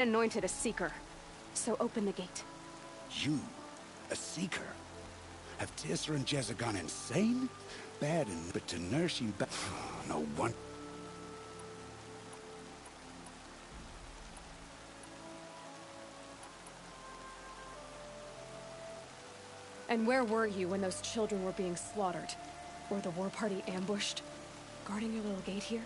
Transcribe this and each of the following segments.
Anointed a seeker. So open the gate. You, a seeker? Have Tisra and Jezza gone insane? Bad and but to nurse you back. No one. And where were you when those children were being slaughtered? Or the war party ambushed? Guarding your little gate here?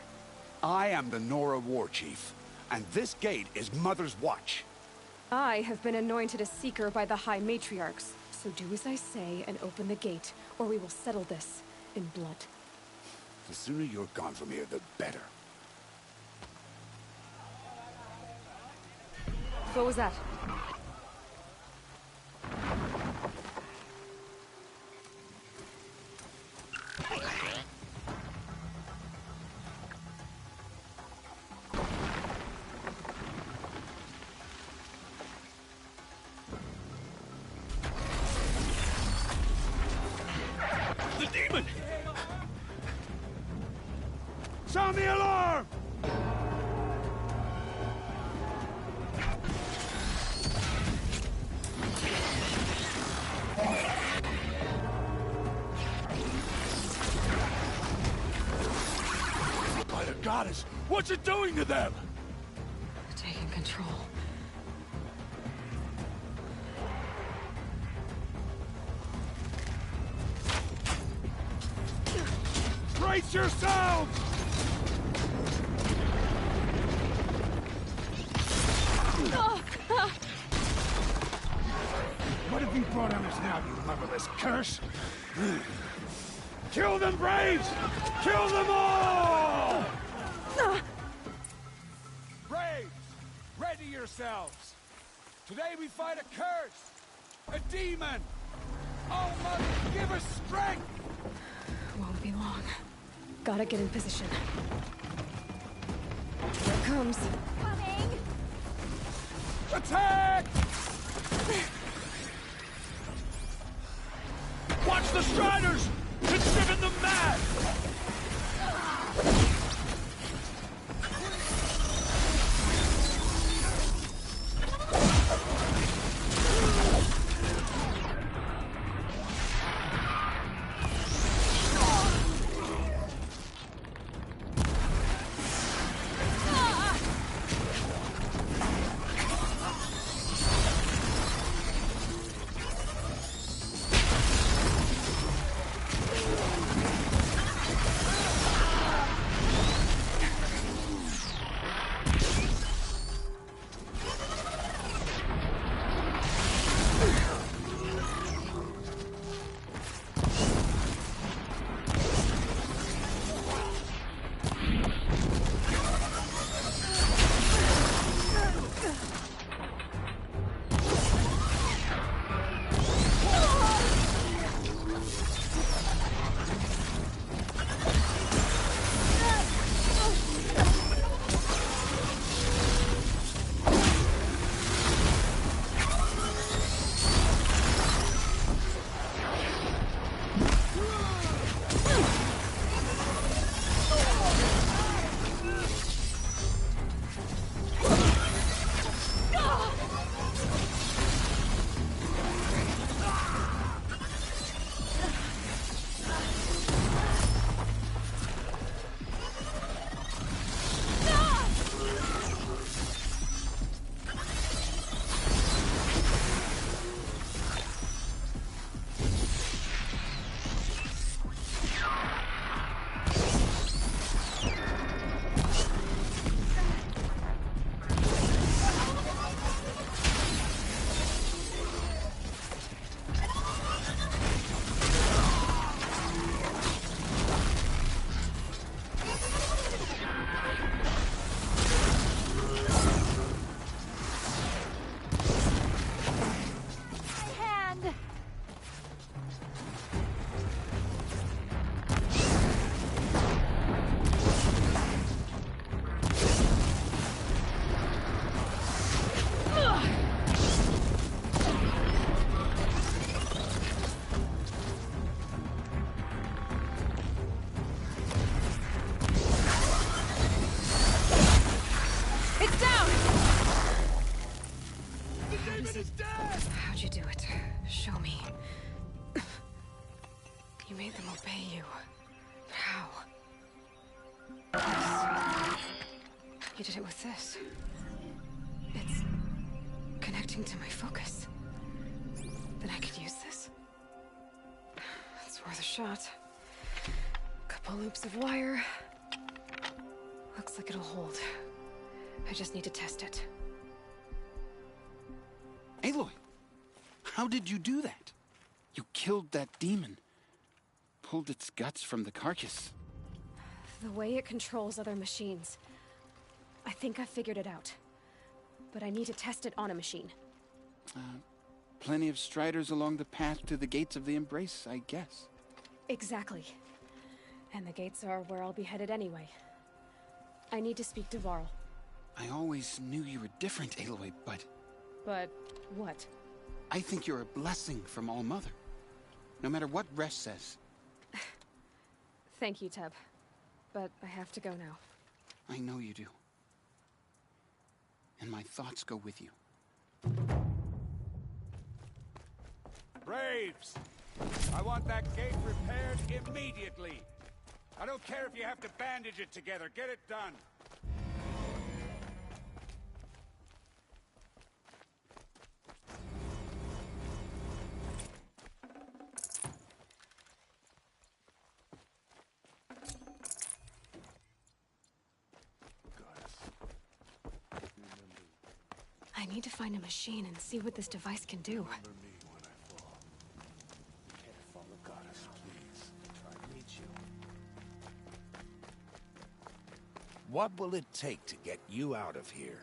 I am the Nora War Chief, and this gate is Mother's watch. I have been anointed a seeker by the High Matriarchs. So do as I say and open the gate, or we will settle this in blood. The sooner you're gone from here, the better. What was that? The demon! Sound the alarm! By the goddess, what's it doing to them? Taking control. Brace yourselves! What have you brought on us now, you motherless curse? Kill them, Braves! Kill them all! Braves, ready yourselves! Today we fight a curse! A demon! Oh, Mother, give us strength! Won't be long. Gotta get in position. Here it comes. Coming! Attack! Watch the Striders! It's driven them mad! demon is dead! How'd you do it? Show me. You made them obey you. But how? You did it with this. It's connecting to my focus. Then I could use this. It's worth a shot. Couple loops of wire. Looks like it'll hold. I just need to test it. Aloy, how did you do that? You killed that demon. Pulled its guts from the carcass. The way it controls other machines. I think I figured it out. But I need to test it on a machine. Plenty of striders along the path to the gates of the Embrace, I guess. Exactly. And the gates are where I'll be headed anyway. I need to speak to Varl. I always knew you were different, Aloy, but... But what? I think you're a blessing from All-Mother. No matter what Resh says. Thank you, Teb. But I have to go now. I know you do. And my thoughts go with you. Braves! I want that gate repaired immediately. I don't care if you have to bandage it together. Get it done. I need to find a machine and see what this device can do. What will it take to get you out of here?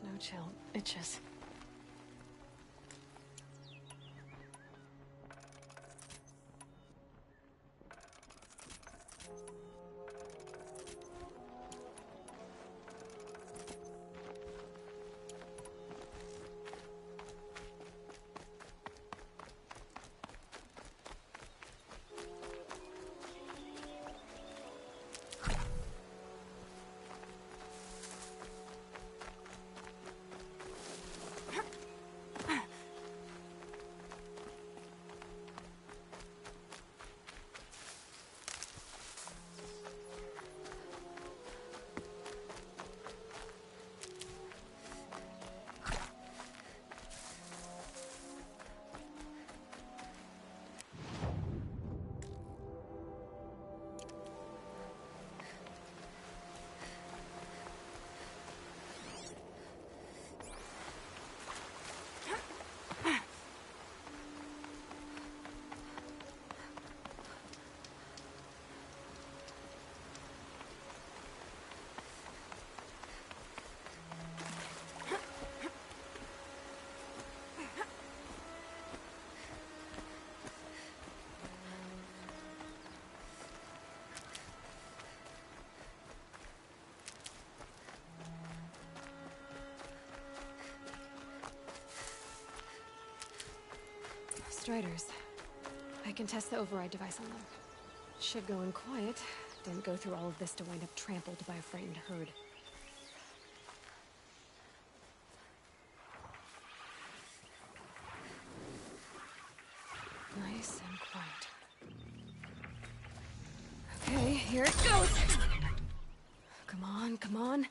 No chill. Itches. Striders. I can test the override device on them. Should go in quiet. Didn't go through all of this to wind up trampled by a frightened herd. Nice and quiet. Okay, here it goes! Come on, come on.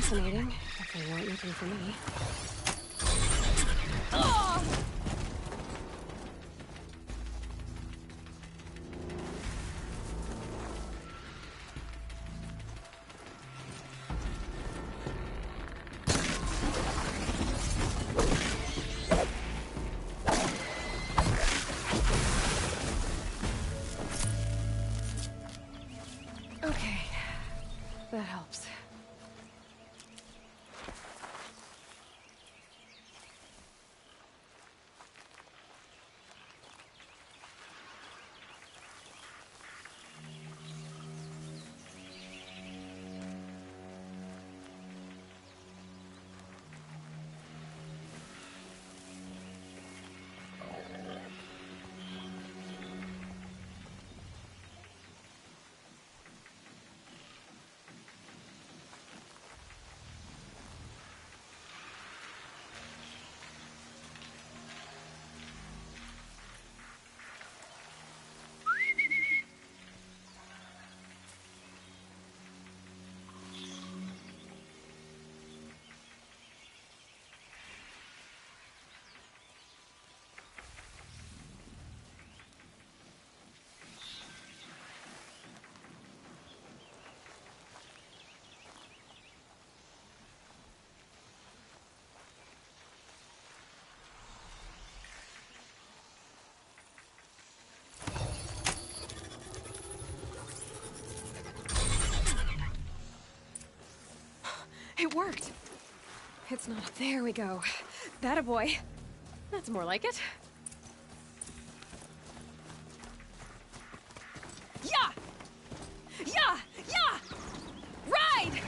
Fascinating, if they weren't looking for me. Oh! Okay, that helps. It worked! It's not... There we go. That a boy. That's more like it. Yeah! Yeah! Yeah! Ride!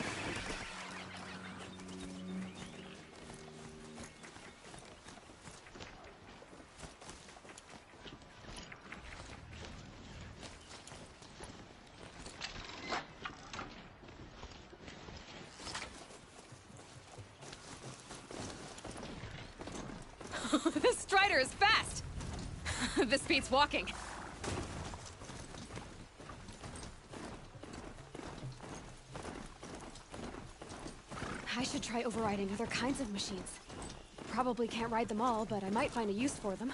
This Strider is fast! This beats walking. I should try overriding other kinds of machines. Probably can't ride them all, but I might find a use for them.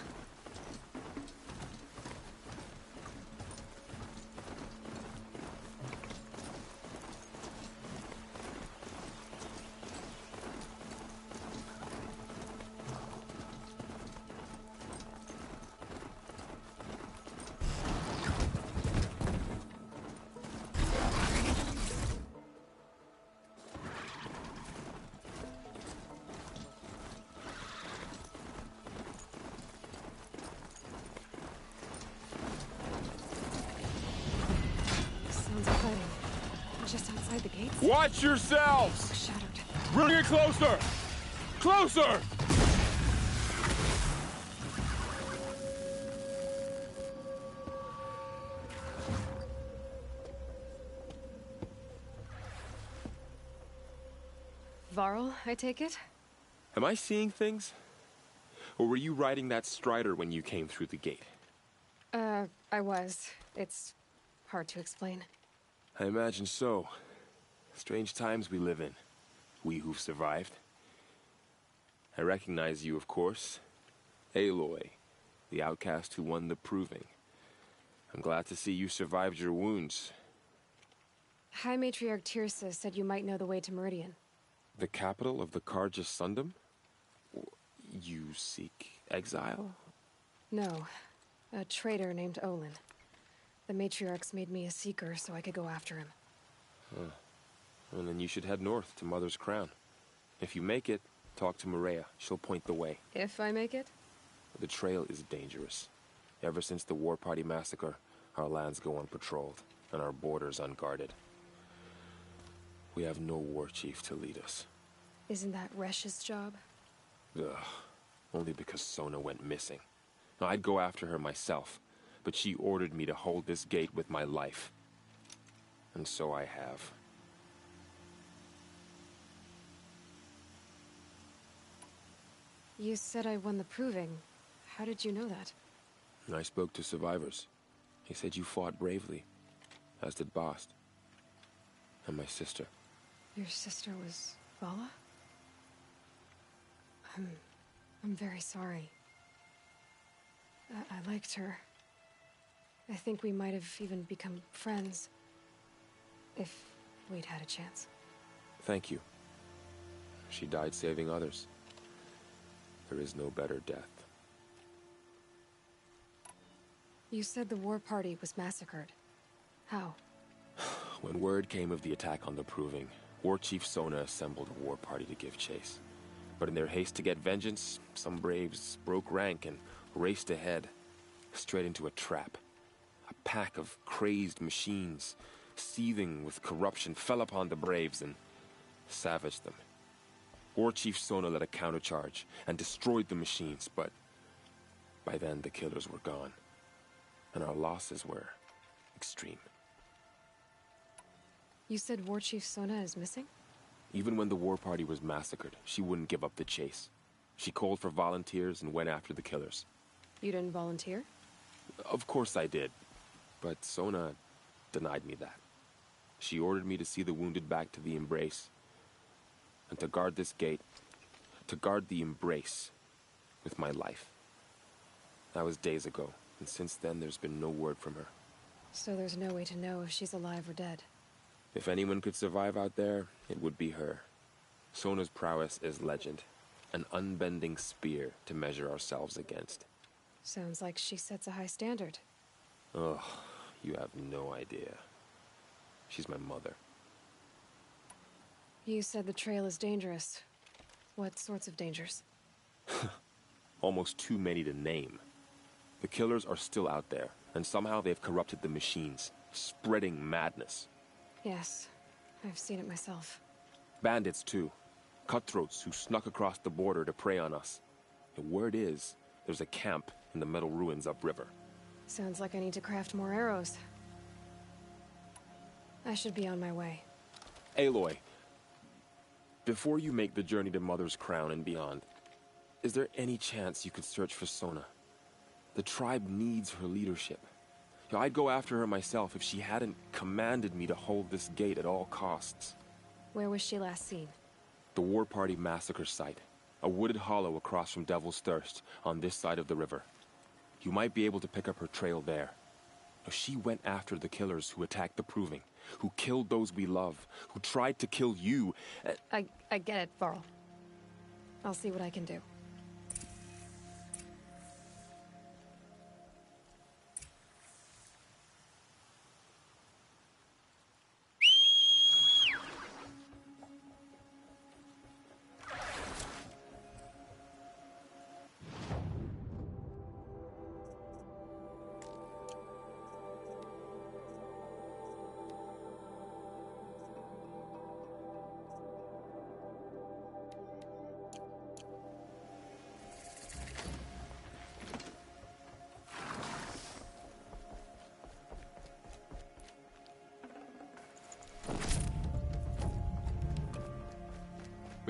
the gates? Watch yourselves! Shattered. Bring it closer! Closer! Varl, I take it? Am I seeing things? Or were you riding that strider when you came through the gate? I was. It's hard to explain. I imagine so. Strange times we live in. We who've survived. I recognize you, of course. Aloy, the outcast who won the Proving. I'm glad to see you survived your wounds. High Matriarch Tirsa said you might know the way to Meridian. The capital of the Carja Sundom? You seek exile? No. A traitor named Olin. The Matriarchs made me a seeker so I could go after him. Well, then you should head north to Mother's Crown. If you make it, talk to Maria. She'll point the way. If I make it? The trail is dangerous. Ever since the War Party massacre, our lands go unpatrolled, and our borders unguarded. We have no war chief to lead us. Isn't that Resh's job? Ugh. Only because Sona went missing. Now, I'd go after her myself, but she ordered me to hold this gate with my life. And so I have. You said I won the Proving. How did you know that? I spoke to survivors. He said you fought bravely, as did Bast. And my sister. Your sister was Vala? I'm very sorry. I liked her. I think we might have even become friends. If we'd had a chance. Thank you. She died saving others. There is no better death. You said the war party was massacred. How? When word came of the attack on the Proving, War Chief Sona assembled a war party to give chase. But in their haste to get vengeance, some braves broke rank and raced ahead, straight into a trap. A pack of crazed machines, seething with corruption, fell upon the braves and savaged them. War Chief Sona led a countercharge and destroyed the machines, but by then the killers were gone, and our losses were extreme. You said War Chief Sona is missing? Even when the war party was massacred, she wouldn't give up the chase. She called for volunteers and went after the killers. You didn't volunteer? Of course I did, but Sona denied me that. She ordered me to see the wounded back to the Embrace, and to guard this gate, to guard the Embrace with my life. That was days ago, and since then there's been no word from her. So there's no way to know if she's alive or dead. If anyone could survive out there, it would be her. Sona's prowess is legend, an unbending spear to measure ourselves against. Sounds like she sets a high standard. Ugh, you have no idea. She's my mother. You said the trail is dangerous. What sorts of dangers? Almost too many to name. The killers are still out there, and somehow they've corrupted the machines, spreading madness. Yes, I've seen it myself. Bandits, too. Cutthroats who snuck across the border to prey on us. The word is, there's a camp in the metal ruins upriver. Sounds like I need to craft more arrows. I should be on my way. Aloy, before you make the journey to Mother's Crown and beyond, is there any chance you could search for Sona? The tribe needs her leadership. I'd go after her myself if she hadn't commanded me to hold this gate at all costs. Where was she last seen? The War Party massacre site. A wooded hollow across from Devil's Thirst, on this side of the river. You might be able to pick up her trail there. She went after the killers who attacked the Proving, who killed those we love, who tried to kill you. I get it, Varl. I'll see what I can do.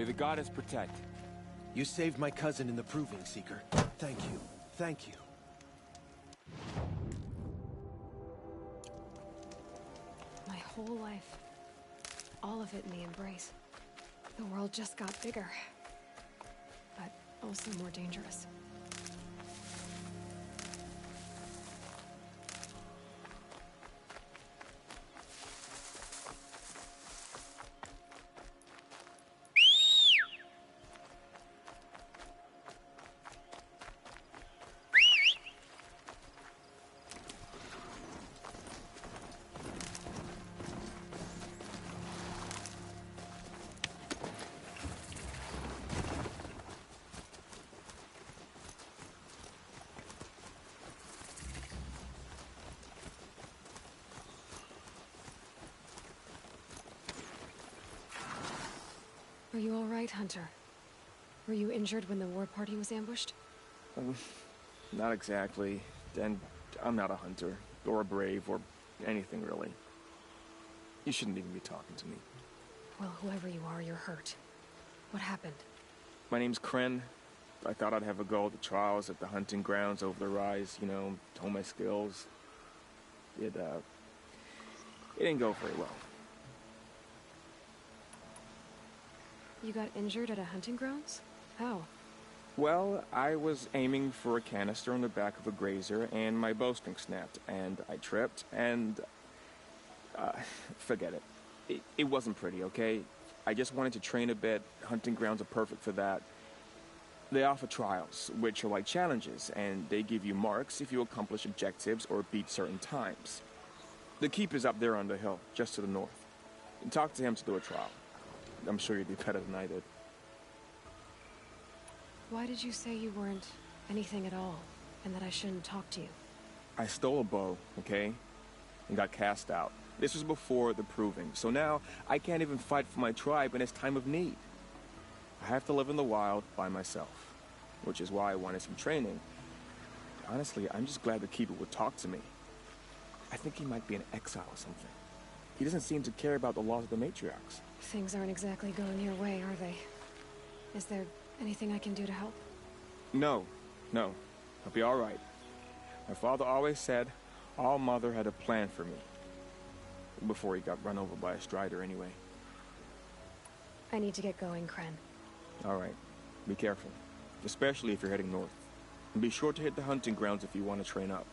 the goddess protect. You saved my cousin in the Proving, Seeker. Thank you. Thank you. My whole life. All of it in the Embrace. The world just got bigger. But also more dangerous. Are you all right, Hunter? Were you injured when the war party was ambushed? Not exactly. And I'm not a hunter, or a brave, or anything really. You shouldn't even be talking to me. Well, whoever you are, you're hurt. What happened? My name's Kren. I thought I'd have a go at the trials at the hunting grounds over the rise, you know, hone my skills. It didn't go very well. You got injured at a hunting grounds? How? Well, I was aiming for a canister on the back of a grazer, and my bowstring snapped, and I tripped, and... forget it. It wasn't pretty, okay? I just wanted to train a bit. Hunting grounds are perfect for that. They offer trials, which are like challenges, and they give you marks if you accomplish objectives or beat certain times. The keep is up there on the hill, just to the north. Talk to him to do a trial. I'm sure you'd be better than I did. Why did you say you weren't anything at all, and that I shouldn't talk to you? I stole a bow, okay? And got cast out. This was before the Proving, so now I can't even fight for my tribe in its time of need. I have to live in the wild by myself, which is why I wanted some training. Honestly, I'm just glad the Keeper would talk to me. I think he might be in exile or something. He doesn't seem to care about the laws of the matriarchs. Things aren't exactly going your way, are they? Is there anything I can do to help? No. I'll be all right. My father always said All Mother had a plan for me. Before he got run over by a strider, anyway. I need to get going, Kren. All right. Be careful. Especially if you're heading north. And be sure to hit the hunting grounds if you want to train up.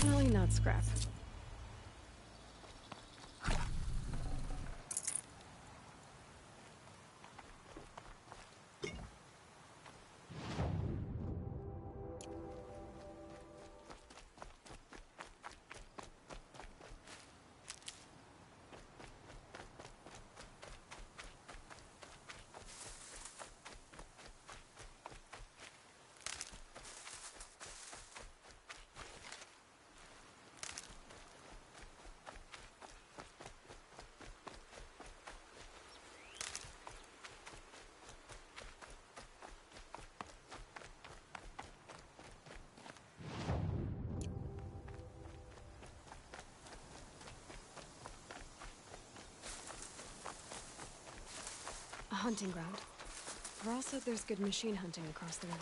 definitely not scrap. A hunting ground. Varl said there's good machine hunting across the river.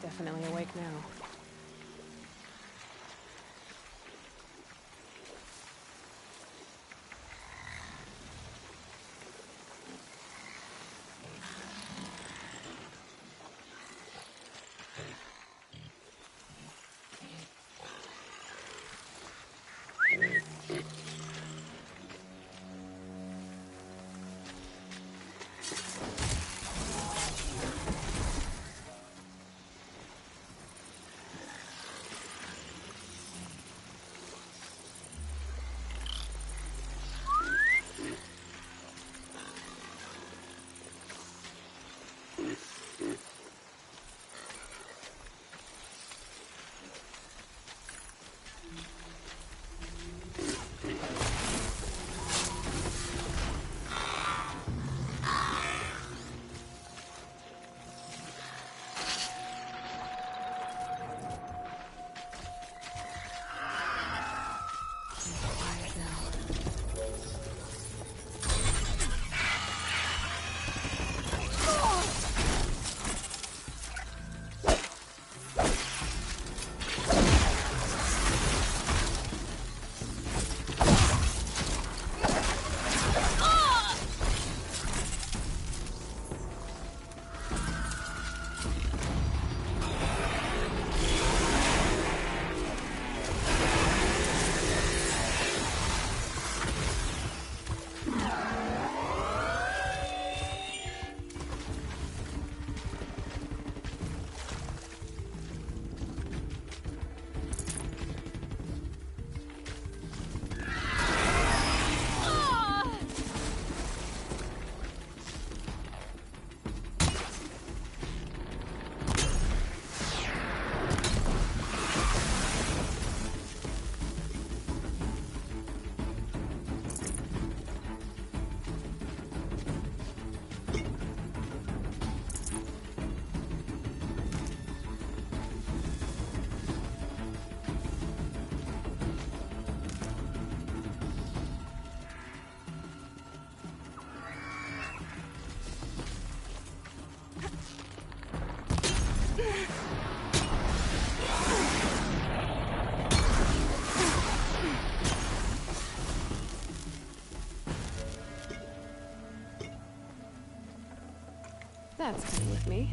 Definitely awake now. That's fine with me.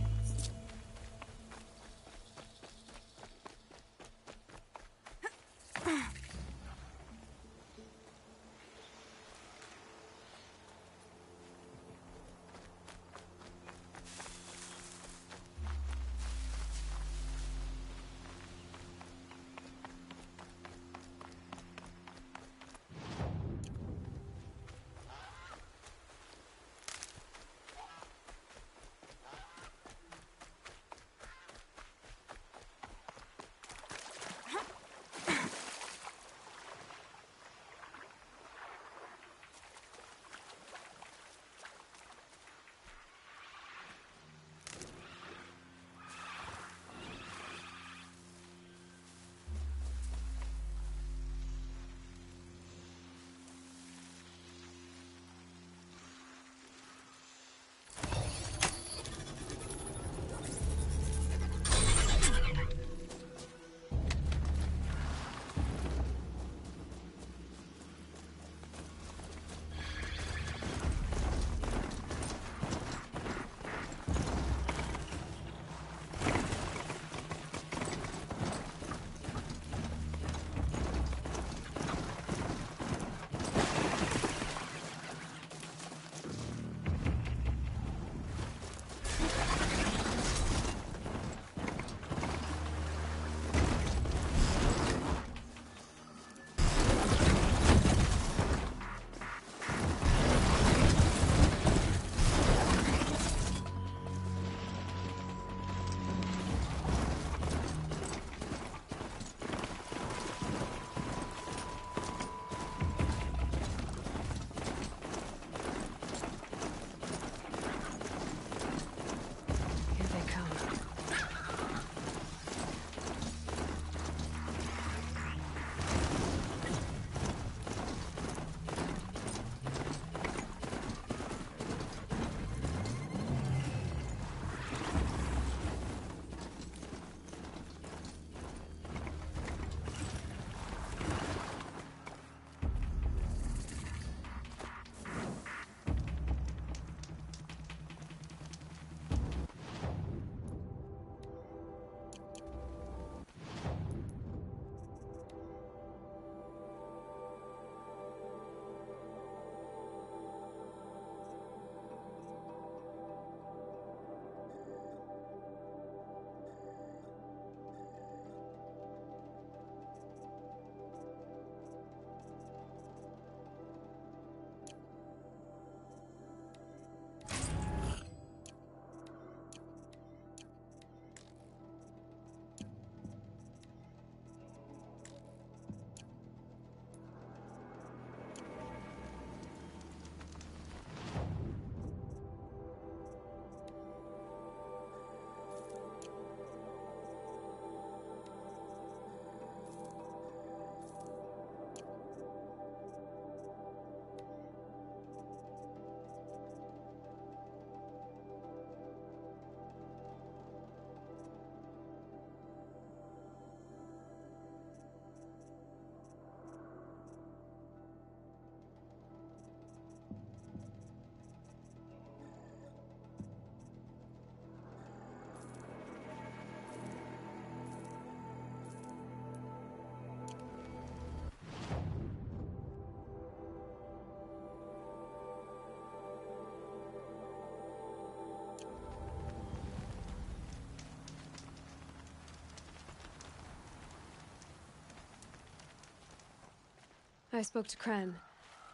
I spoke to Kren.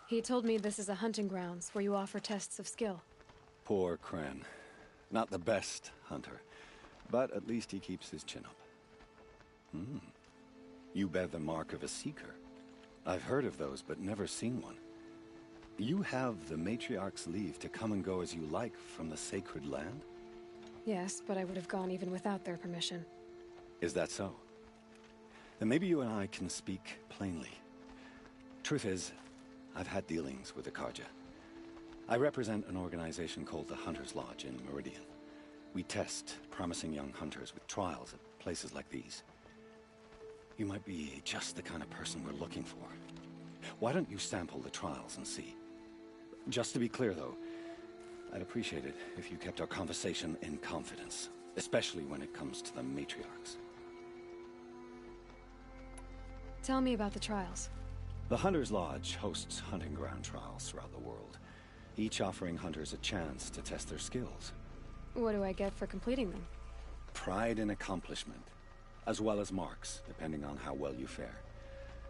He told me this is a hunting grounds where you offer tests of skill. Poor Kren. Not the best hunter, but at least he keeps his chin up. You bear the mark of a Seeker. I've heard of those, but never seen one. You have the Matriarch's leave to come and go as you like from the sacred land? Yes, but I would have gone even without their permission. Is that so? Then maybe you and I can speak plainly. Truth is, I've had dealings with the Carja. I represent an organization called the Hunter's Lodge in Meridian. We test promising young hunters with trials at places like these. You might be just the kind of person we're looking for. Why don't you sample the trials and see? Just to be clear, though, I'd appreciate it if you kept our conversation in confidence, especially when it comes to the Matriarchs. Tell me about the trials. The Hunter's Lodge hosts hunting ground trials throughout the world, each offering hunters a chance to test their skills. What do I get for completing them? Pride in accomplishment, as well as marks, depending on how well you fare.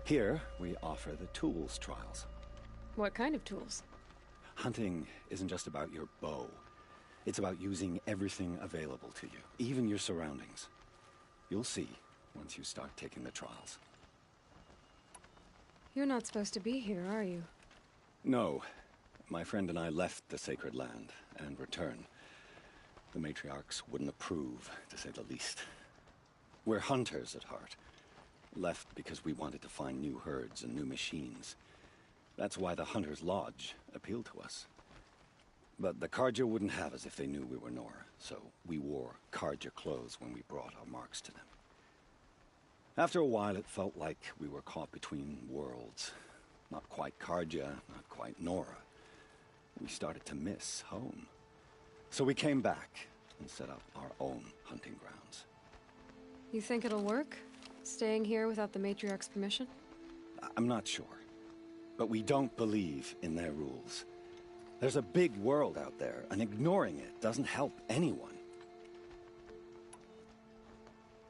Here, we offer the tools trials. What kind of tools? Hunting isn't just about your bow. It's about using everything available to you, even your surroundings. You'll see once you start taking the trials. You're not supposed to be here, are you? No. My friend and I left the sacred land and returned. The Matriarchs wouldn't approve, to say the least. We're hunters at heart. Left because we wanted to find new herds and new machines. That's why the Hunter's Lodge appealed to us. But the Carja wouldn't have us if they knew we were Nora, so we wore Carja clothes when we brought our marks to them. After a while, it felt like we were caught between worlds. Not quite Carja, not quite Nora. We started to miss home. So we came back and set up our own hunting grounds. You think it'll work? Staying here without the Matriarch's permission? I'm not sure. But we don't believe in their rules. There's a big world out there, and ignoring it doesn't help anyone.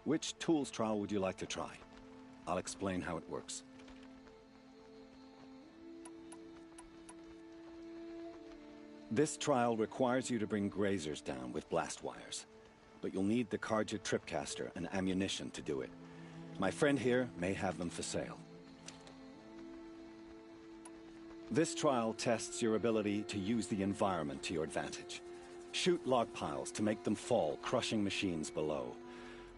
Which tools trial would you like to try? I'll explain how it works. This trial requires you to bring grazers down with blast wires. But you'll need the Carja Tripcaster and ammunition to do it. My friend here may have them for sale. This trial tests your ability to use the environment to your advantage. Shoot log piles to make them fall, crushing machines below.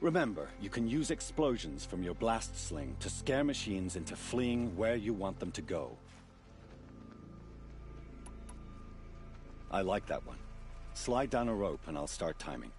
Remember, you can use explosions from your blast sling to scare machines into fleeing where you want them to go. I like that one. Slide down a rope and I'll start timing.